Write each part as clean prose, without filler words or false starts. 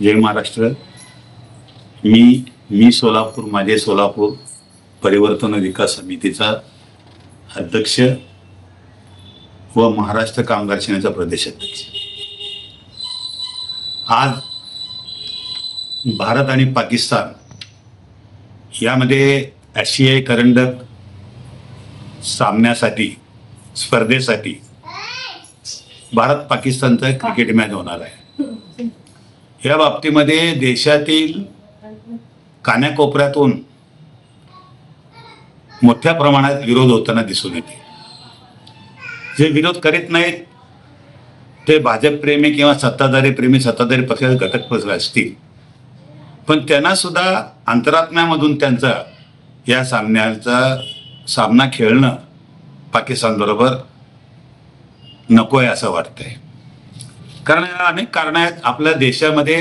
जय महाराष्ट्र। मी सोलापूर, माझे सोलापूर परिवर्तन विकास समितीचा अध्यक्ष व महाराष्ट्र कामगार सेनेचा प्रदेश अध्यक्ष। आज भारत आणि पाकिस्तान यामध्ये आशियाई करंडक सामन्यासाठी स्पर्धेसाठी भारत पाकिस्तानचा क्रिकेट मॅच होणार आहे। या बाबतीमध्ये देशातील कानाकोपऱ्यातून मोठ्या प्रमाणात विरोध होताना दिसून येते। जे विरोध करीत नाहीत ते भाजप प्रेमी किंवा सत्ताधारी पक्षाचे घटक पक्ष असतील, पण त्यांना सुद्धा अंतरात्म्यामधून त्यांचा या सामना खेळणं पाकिस्तान बरोबर नको आहे असं वाटतंय। कारण अनेक कारण आहेत। आपल्या देशामध्ये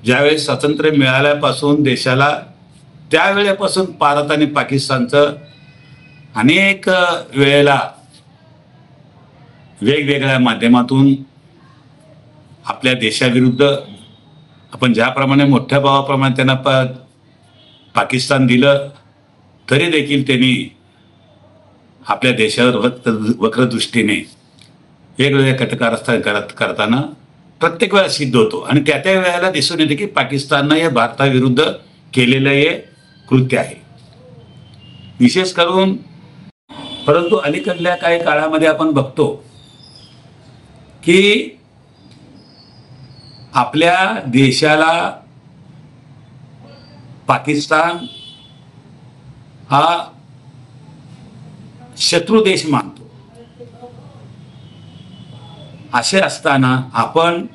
ज्यावेळेस स्वातंत्र्य मिळाल्यापासून देशाला त्यावेळेपासून भारत आणि पाकिस्तानचं अनेक वेळेला वेगवेगळ्या माध्यमातून आपल्या देशाविरुद्ध आपण ज्याप्रमाणे मोठ्या भावाप्रमाणे त्यांना पाकिस्तान दिलं, तरी देखील त्यांनी आपल्या देशावर वक्रदृष्टीने वेगवेगळ्या कटकारस्थान करताना प्रत्येक वेळा सिद्ध होतो आणि त्या वेळेला दिसून येते की पाकिस्ताननं हे भारताविरुद्ध केलेलं हे कृत्य आहे विशेष करून। परंतु अलीकडल्या काही काळामध्ये आपण बघतो की आपल्या देशाला पाकिस्तान हा शत्रू देश मानतो। असे असताना आपण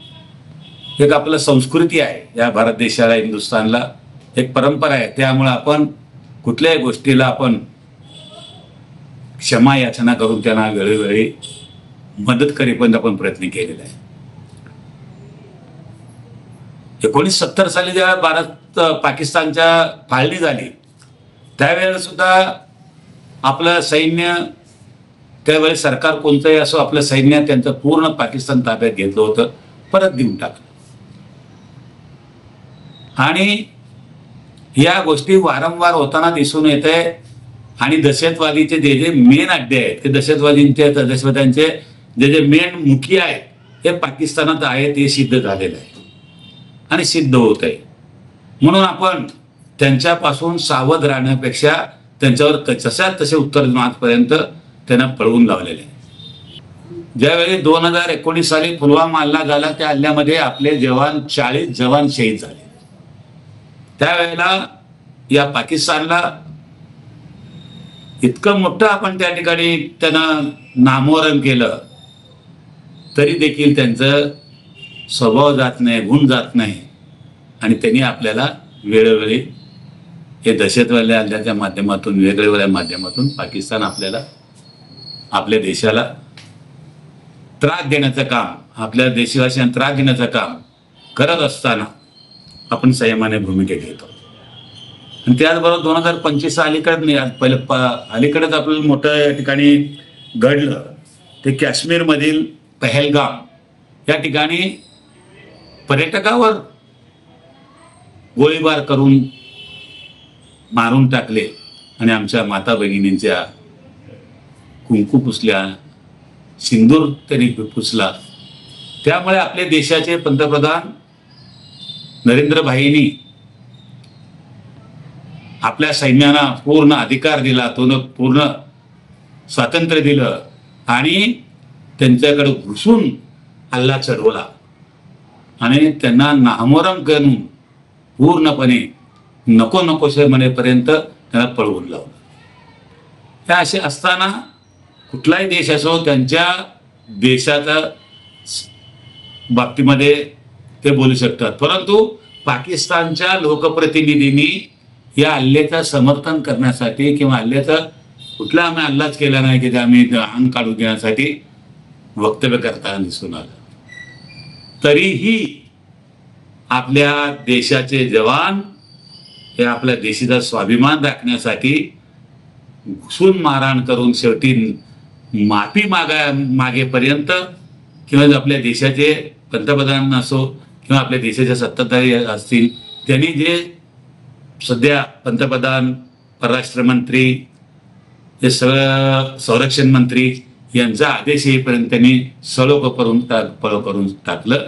एक आपलं संस्कृती आहे, या भारत देशाला हिंदुस्थानला एक परंपरा आहे, त्यामुळे आपण कुठल्याही गोष्टीला आपण क्षमा याचना करून त्यांना वेळोवेळी मदत करेपर्यंत आपण प्रयत्न केलेला आहे। 1970 साली जेव्हा भारत पाकिस्तानच्या फाळणी झाली त्यावेळेला सुद्धा आपलं सैन्य, त्यावेळेस सरकार कोणतंही असो, आपलं सैन्य त्यांचं पूर्ण पाकिस्तान ताब्यात घेतलं होतं, परत देऊन टाकलं। आणि या गोष्टी वारंवार होताना दिसून येत आहे आणि दहशतवादीचे जे मेन अड्डे आहेत ते दहशतवाद्यांचे जे मेन मुखी आहेत हे पाकिस्तानात आहेत हे सिद्ध झालेलं आहे आणि सिद्ध होत आहे। म्हणून आपण त्यांच्यापासून सावध राहण्यापेक्षा त्यांच्यावर तसे उत्तर आजपर्यंत त्यांना पळवून लावलेले आहे। ज्यावेळी 2019 साली पुलवामा हल्ला झाला त्या हल्ल्यामध्ये आपले 40 जवान शहीद झाले। त्यावेळेला या पाकिस्तानला इतकं मोठं आपण त्या ठिकाणी त्यांना नामोहरम केलं, तरी देखील त्यांचं स्वभाव जात नाही, गुण जात नाही आणि त्यांनी आपल्याला वेळोवेळी हे दहशतवादी हल्ल्याच्या माध्यमातून वेगवेगळ्या माध्यमातून पाकिस्तान आपल्या देशाला त्रास देण्याचं काम, आपल्या देशवासियांना त्रास देण्याचं काम करत असताना आपण संयमाने भूमिका घेतो। आणि त्याचबरोबर 2025 अलीकडेच आपल्याला मोठं या ठिकाणी घडलं ते काश्मीरमधील पहलगाम या ठिकाणी पर्यटकावर गोळीबार करून मारून टाकले आणि आमच्या माता भगिनींच्या कुंकू पुसल्या, सिंदूर त्यांनी पुसला। त्यामुळे आपल्या देशाचे पंतप्रधान नरेंद्र भाईंनी आपल्या सैन्याला पूर्ण अधिकार दिला, पूर्ण स्वातंत्र्य दिलं आणि त्यांच्याकडे घुसून हल्ला चढवला आणि त्यांना नामोहरम करून पूर्णपणे नकोसे म्हणेपर्यंत त्यांना पळवून लावलं। हे असे असताना कुठलाही देश असो त्यांच्या देशाच्या बाबतीमध्ये ते बोलू शकतात, परंतु पाकिस्तानच्या लोकप्रतिनिधींनी या हल्ल्याचं समर्थन करण्यासाठी किंवा कुठला आम्ही हल्लाच केला नाही की ते आम्ही अंग काढून घेण्यासाठी वक्तव्य करताना दिसून आलं। तरीही आपल्या देशाचे जवान हे आपल्या देशाचा स्वाभिमान राखण्यासाठी घुसून मारहाण करून शेवटी माफी मागेपर्यंत किंवा आपल्या देशाचे पंतप्रधान असो किंवा आपल्या देशाच्या सत्ताधारी असतील त्यांनी जे सध्या पंतप्रधान, परराष्ट्र मंत्री, हे सगळं संरक्षण मंत्री यांचा आदेश येईपर्यंत त्यांनी सलोख करून टाकलं.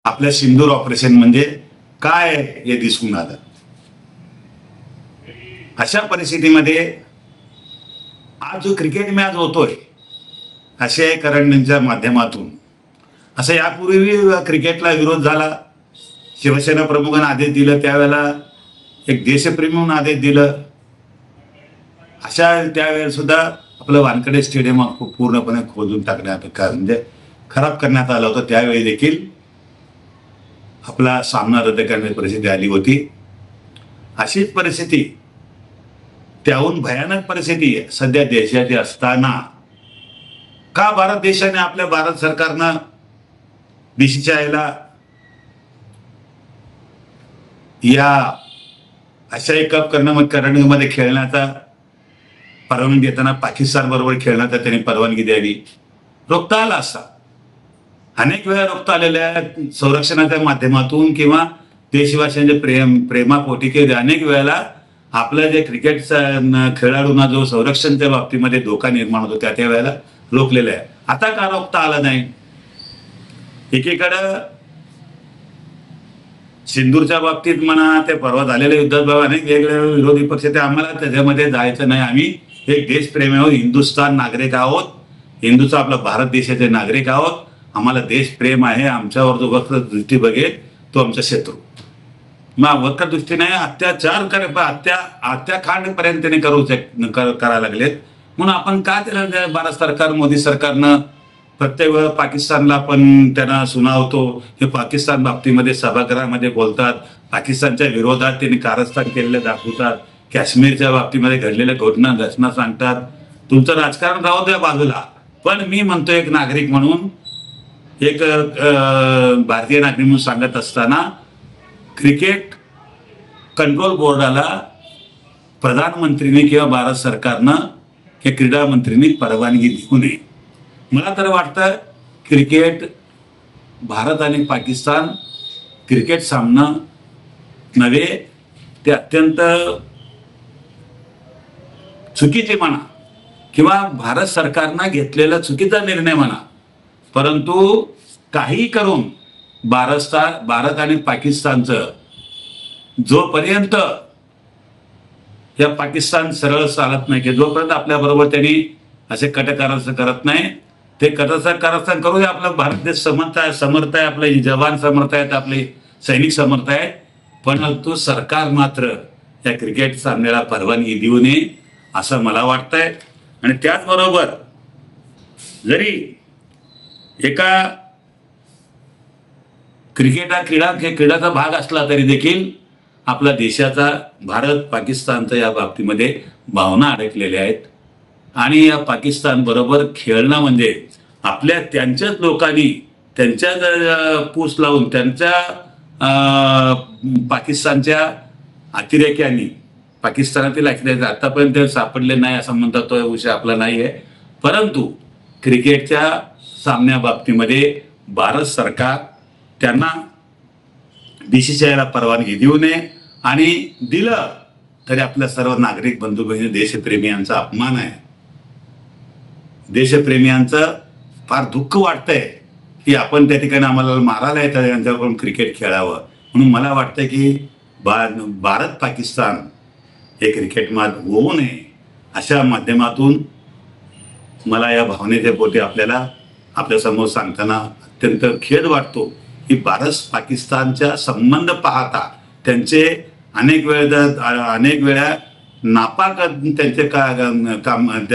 आपल्या सिंदूर ऑपरेशन म्हणजे काय हे दिसून आलं. अशा परिस्थितीमध्ये आज जो क्रिकेट मॅच होतोय आशियाईकरणाच्या माध्यमातून, असं यापूर्वी क्रिकेटला विरोध झाला, शिवसेना प्रमुखांना आदेश दिलं, त्यावेळेला एक देशप्रेमी म्हणून आदेश दिलं. अशा त्यावेळेस सुद्धा आपलं वानखेडे स्टेडियम पूर्णपणे खोदून टाकण्यात म्हणजे खराब करण्यात आलं होतं. त्यावेळी देखील आपला सामना रद्द करण्याची परिस्थिती आली होती. अशीच परिस्थिती, त्याहून भयानक परिस्थिती सध्या देशाची असताना का भारत देशाने, आपल्या भारत सरकारनं बीसीसीआयला या आशियाई कप करण्यामध्ये खेळण्याचा परवानगी देताना पाकिस्तान बरोबर खेळण्याचा त्यांनी परवानगी द्यावी, रोखता आला असता. अनेक वेळा रोखता आलेल्या संरक्षणाच्या माध्यमातून किंवा देशवासियांच्या प्रेमापोटी किंवा अनेक वेळेला आपलं जे क्रिकेट खेळाडूंना जो संरक्षणच्या बाबतीमध्ये धोका निर्माण होतो त्या वेळेला रोखलेलं आहे. आता का रोखता आलं नाही? एकीकडं सिंदूरच्या बाबतीत म्हणा, ते परवा झालेल्या युद्धात बघा अनेक वेगवेगळे विरोधी पक्ष, ते आम्हाला त्याच्यामध्ये जायचं नाही, आम्ही एक देशप्रेमी आहोत, हिंदुस्थान नागरिक आहोत, हिंदूचा आपला भारत देशाचे नागरिक आहोत, आम्हाला देशप्रेम आहे, आमच्यावर जो वक्र दृष्टी बघेल तो आमचा शत्रू. मग वक्र दृष्टीने अत्याचार हत्याकांडपर्यंत त्याने करायला लागलेत. म्हणून आपण का त्याला भारत सरकार, मोदी सरकारनं प्रत्येक वेळा पाकिस्तानला पण त्यांना सुनावतो, हे पाकिस्तान बाबतीमध्ये सभागृहामध्ये बोलतात, पाकिस्तानच्या विरोधात त्यांनी कारस्थान केलेलं दाखवतात, काश्मीरच्या बाबतीमध्ये घडलेल्या घटना सांगतात. तुमचं राजकारण राहू द्या बाजूला, पण मी म्हणतो एक नागरिक म्हणून, एक भारतीय नागरिक म्हणून सांगत असताना क्रिकेट कंट्रोल बोर्डाला प्रधानमंत्रीने किंवा भारत सरकारनं हे क्रीडा मंत्रींनी परवानगी देऊ नये. मला तर वाटतं क्रिकेट, भारत आणि पाकिस्तान क्रिकेट सामना नव्हे, ते अत्यंत चुकीचे म्हणा किंवा भारत सरकारनं घेतलेला चुकीचा निर्णय म्हणा, परंतु काही करून भारत आणि पाकिस्तानचं जोपर्यंत या पाकिस्तान सरळ चालत नाही, की जोपर्यंत आपल्याबरोबर त्यांनी असे कटकारस्थान करत नाही, ते कारस्थान करू दे. आपला भारत देश समर्थ आहे, आपले जवान समर्थ आहेत, आपले सैनिक समर्थ आहेत, परंतु सरकार मात्र या क्रिकेट सामन्याला परवानगी देऊ नये असं मला वाटतंय. आणि त्याचबरोबर जरी एका क्रिकेट हा क्रीडाचा भाग असला तरी देखील आपला देशाचा, भारत पाकिस्तानचा या बाबतीमध्ये भावना अडकलेल्या आहेत. आणि या पाकिस्तान बरोबर खेळणं म्हणजे त्यांच्याच लोकांनी त्यांच्या पूस लावून, त्यांच्या पाकिस्तानच्या अतिरेक्यांनी, पाकिस्तानातील आतापर्यंत सापडले नाही असं म्हणतात, तो विषय आपला नाही आहे. परंतु क्रिकेटच्या सामन्या बाबतीमध्ये भारत सरकार त्यांना बीसीसीआयला परवानगी देऊ नये, आणि दिलं तरी आपल्या सर्व नागरिक बंधू भगिनी, देशप्रेमियांचा अपमान आहे. देशप्रेमियांचं फार दुःख वाटतंय की आपण त्या ठिकाणी आम्हाला मारायला येतात, यांच्याकडून क्रिकेट खेळावं. म्हणून मला वाटतं की भारत पाकिस्तान हे क्रिकेट मॅच होऊ नये, अशा माध्यमातून मला या भावनेच्या पोटी आपल्यासमोर सांगताना अत्यंत खेद वाटतो की भारत पाकिस्तानच्या संबंध पाहता त्यांचे अनेक वेळा नापाक, त्यांचे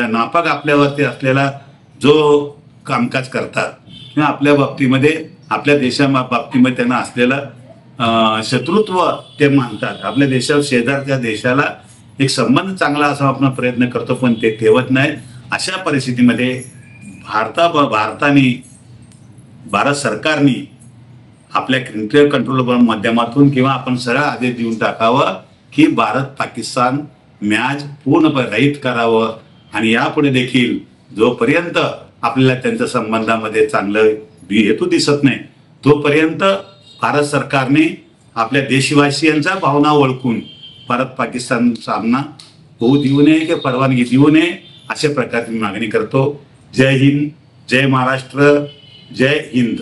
नापाक आपल्यावरती असलेला जो कामकाज करतात किंवा आपल्या बाबतीमध्ये, आपल्या देशा बाबतीमध्ये त्यांना असलेलं शत्रुत्व ते मानतात. आपल्या देशावर शेजारच्या देशाला एक संबंध चांगला असा आपण प्रयत्न करतो, पण ते ठेवत नाही. अशा परिस्थितीमध्ये भारत सरकारने आपल्या क्रिकेट कंट्रोल बोर्ड माध्यमातून किंवा आपण सरळ आदेश देऊन टाकावं की भारत पाकिस्तान मॅच पूर्णपणे रहित करावं. आणि यापुढे देखील जोपर्यंत आपल्याला त्यांच्या संबंधामध्ये चांगलं हेतू दिसत नाही, तोपर्यंत भारत सरकारने आपल्या देशवासियांचा भावना ओळखून परत पाकिस्तान सामना होऊ देऊ नये किंवा परवानगी देऊ नये अशा प्रकारची मागणी करतो. जय हिंद, जय महाराष्ट्र, जय हिंद.